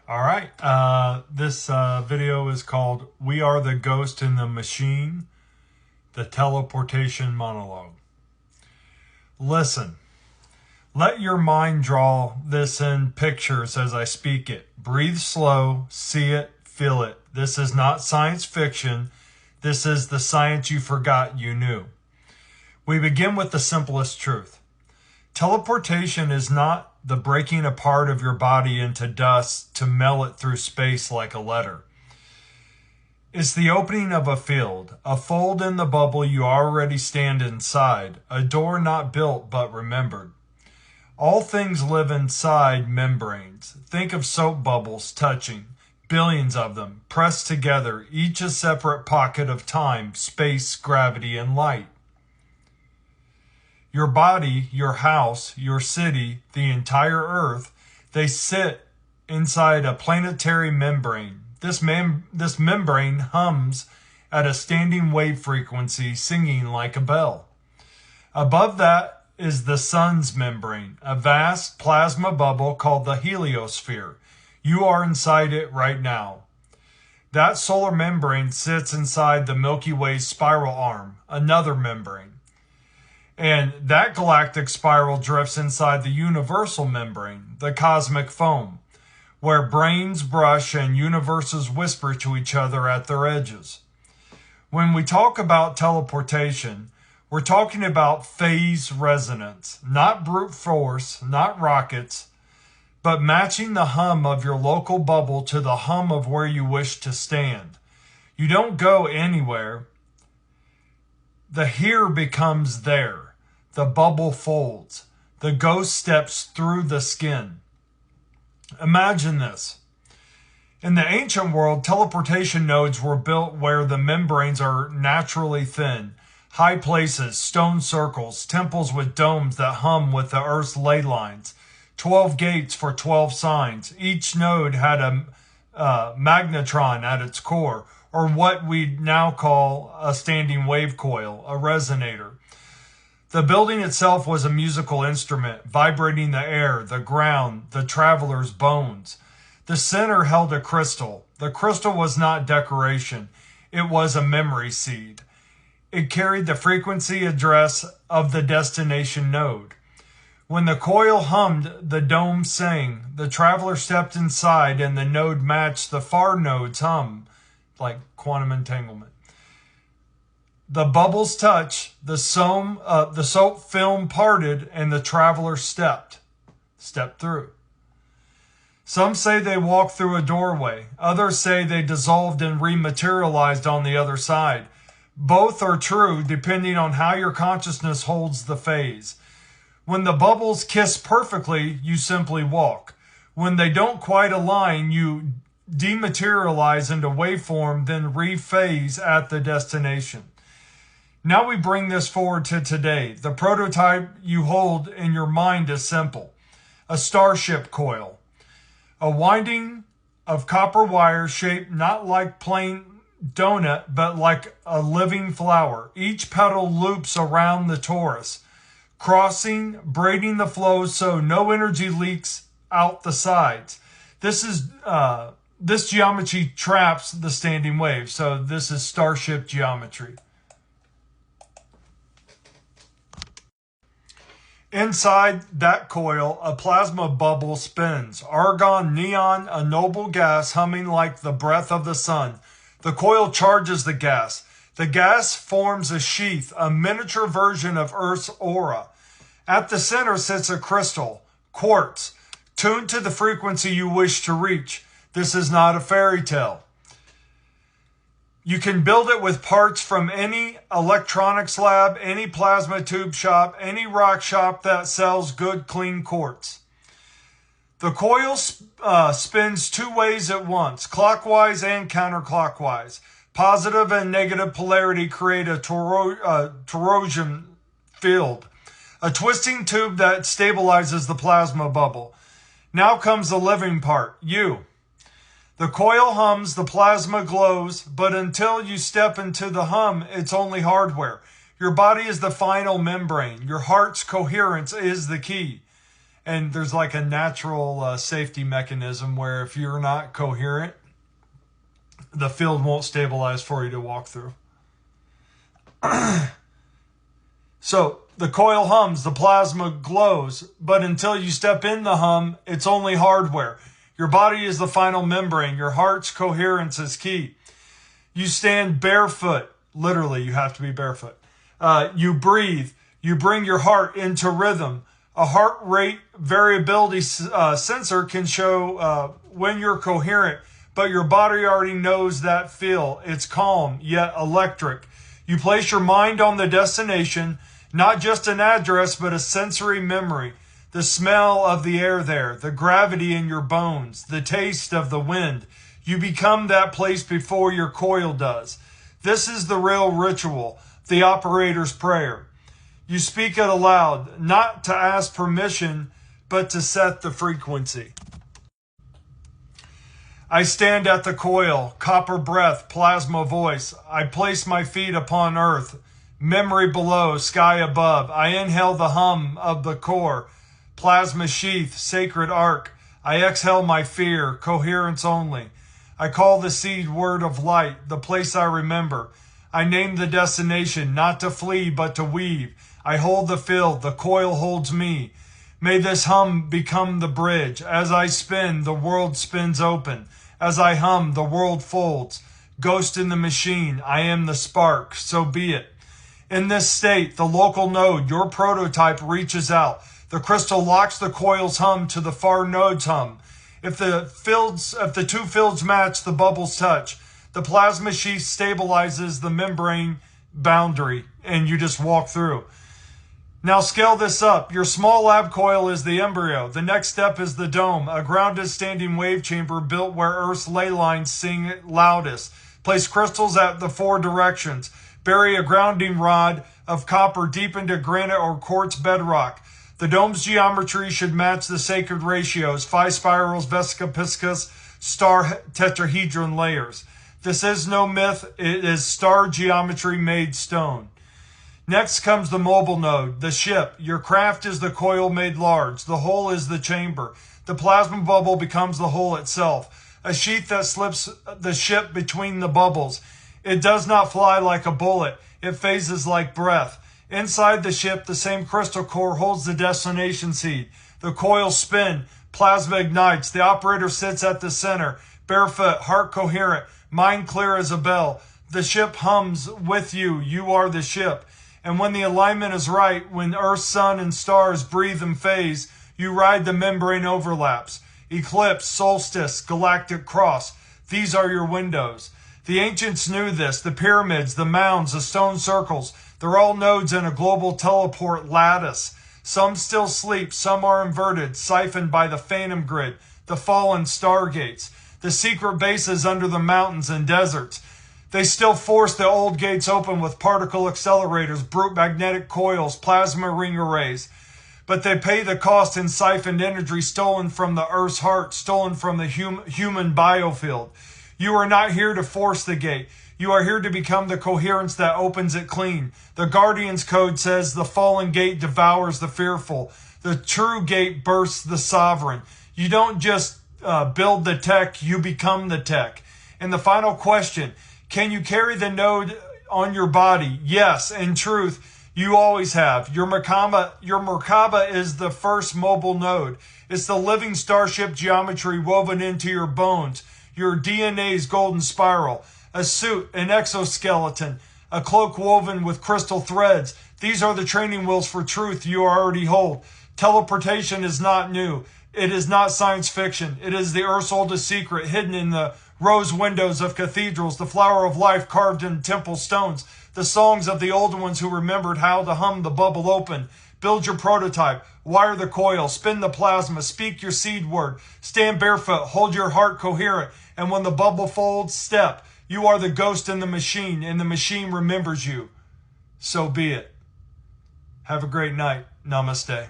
All right. This video is called We Are the Ghost in the Machine, the Teleportation Monologue. Listen. Let your mind draw this in pictures as I speak it. Breathe slow, see it, feel it. This is not science fiction. This is the science you forgot you knew. We begin with the simplest truth. Teleportation is not the breaking apart of your body into dust to mail it through space like a letter. It's the opening of a field, a fold in the bubble you already stand inside, a door not built but remembered. All things live inside membranes. Think of soap bubbles touching, billions of them, pressed together, each a separate pocket of time, space, gravity, and light. Your body, your house, your city, the entire earth, they sit inside a planetary membrane. This membrane hums at a standing wave frequency, singing like a bell. Above that is the sun's membrane, a vast plasma bubble called the heliosphere. You are inside it right now. That solar membrane sits inside the Milky Way spiral arm, another membrane. And that galactic spiral drifts inside the universal membrane, the cosmic foam, where brains brush and universes whisper to each other at their edges. When we talk about teleportation, we're talking about phase resonance, not brute force, not rockets, but matching the hum of your local bubble to the hum of where you wish to stand. You don't go anywhere. The here becomes there. The bubble folds. The ghost steps through the skin. Imagine this. In the ancient world, teleportation nodes were built where the membranes are naturally thin. High places, stone circles, temples with domes that hum with the earth's ley lines, 12 gates for 12 signs. Each node had a magnetron at its core, or what we now call a standing wave coil, a resonator. The building itself was a musical instrument, vibrating the air, the ground, the traveler's bones. The center held a crystal. The crystal was not decoration. It was a memory seed. It carried the frequency address of the destination node. When the coil hummed, the dome sang. The traveler stepped inside and the node matched the far node's hum, like quantum entanglement. The bubbles touched, the soap film parted, and the traveler stepped through. Some say they walked through a doorway. Others say they dissolved and rematerialized on the other side. Both are true depending on how your consciousness holds the phase. When the bubbles kiss perfectly, you simply walk. When they don't quite align, you dematerialize into waveform, then rephase at the destination. Now we bring this forward to today. The prototype you hold in your mind is simple. A starship coil. A winding of copper wire shaped not like plain donut, but like a living flower. Each petal loops around the torus, crossing, braiding the flows so no energy leaks out the sides. This geometry traps the standing wave. So this is starship geometry. Inside that coil, a plasma bubble spins. Argon, neon, a noble gas humming like the breath of the sun. The coil charges the gas. The gas forms a sheath, a miniature version of Earth's aura. At the center sits a crystal, quartz, tuned to the frequency you wish to reach. This is not a fairy tale. You can build it with parts from any electronics lab, any plasma tube shop, any rock shop that sells good, clean quartz. The coil spins two ways at once, clockwise and counterclockwise. Positive and negative polarity create a toroidal field, a twisting tube that stabilizes the plasma bubble. Now comes the living part, you. The coil hums, the plasma glows, but until you step into the hum, it's only hardware. Your body is the final membrane. Your heart's coherence is the key. And there's like a natural safety mechanism where if you're not coherent, the field won't stabilize for you to walk through. So the coil hums, the plasma glows, but until you step in the hum, it's only hardware. Your body is the final membrane. Your heart's coherence is key. You stand barefoot. Literally, you have to be barefoot. You breathe. You bring your heart into rhythm. A heart rate variability sensor can show when you're coherent, but your body already knows that feel. It's calm, yet electric. You place your mind on the destination, not just an address, but a sensory memory. The smell of the air there, the gravity in your bones, the taste of the wind. You become that place before your coil does. This is the real ritual, the operator's prayer. You speak it aloud, not to ask permission, but to set the frequency. I stand at the coil, copper breath, plasma voice. I place my feet upon earth, memory below, sky above. I inhale the hum of the core, plasma sheath, sacred arc. I exhale my fear, coherence only. I call the seed word of light, the place I remember. I name the destination, not to flee, but to weave. I hold the field, the coil holds me. May this hum become the bridge. As I spin, the world spins open. As I hum, the world folds. Ghost in the machine, I am the spark, so be it. In this state, the local node, your prototype, reaches out. The crystal locks the coil's hum to the far node's hum. If the two fields match, the bubbles touch. The plasma sheath stabilizes the membrane boundary, and you just walk through. Now scale this up. Your small lab coil is the embryo. The next step is the dome, a grounded standing wave chamber built where Earth's ley lines sing loudest. Place crystals at the 4 directions. Bury a grounding rod of copper deep into granite or quartz bedrock. The dome's geometry should match the sacred ratios, 5 spirals, vesica piscis, star tetrahedron layers. This is no myth, it is star geometry made stone. Next comes the mobile node, the ship. Your craft is the coil made large. The hole is the chamber. The plasma bubble becomes the hole itself, a sheath that slips the ship between the bubbles. It does not fly like a bullet. It phases like breath. Inside the ship, the same crystal core holds the destination seed. The coils spin. Plasma ignites. The operator sits at the center, barefoot, heart coherent, mind clear as a bell. The ship hums with you. You are the ship. And when the alignment is right, when Earth, sun, and stars breathe and phase, you ride the membrane overlaps. Eclipse, solstice, galactic cross. These are your windows. The ancients knew this. The pyramids, the mounds, the stone circles, they're all nodes in a global teleport lattice. Some still sleep, some are inverted, siphoned by the phantom grid, the fallen stargates, the secret bases under the mountains and deserts. They still force the old gates open with particle accelerators, brute magnetic coils, plasma ring arrays. But they pay the cost in siphoned energy stolen from the Earth's heart, stolen from the human biofield. You are not here to force the gate. You are here to become the coherence that opens it clean. The Guardian's Code says the fallen gate devours the fearful. The true gate bursts the sovereign. You don't just build the tech, you become the tech. And the final question, can you carry the node on your body? Yes, in truth, you always have. Your Merkaba is the first mobile node. It's the living starship geometry woven into your bones, your DNA's golden spiral. A suit, an exoskeleton, a cloak woven with crystal threads. These are the training wheels for truth you already hold. Teleportation is not new. It is not science fiction. It is the Earth's oldest secret, hidden in the rose windows of cathedrals, the flower of life carved in temple stones, the songs of the old ones who remembered how to hum the bubble open. Build your prototype, wire the coil, spin the plasma, speak your seed word, stand barefoot, hold your heart coherent, and when the bubble folds, step. You are the ghost in the machine, and the machine remembers you. So be it. Have a great night. Namaste.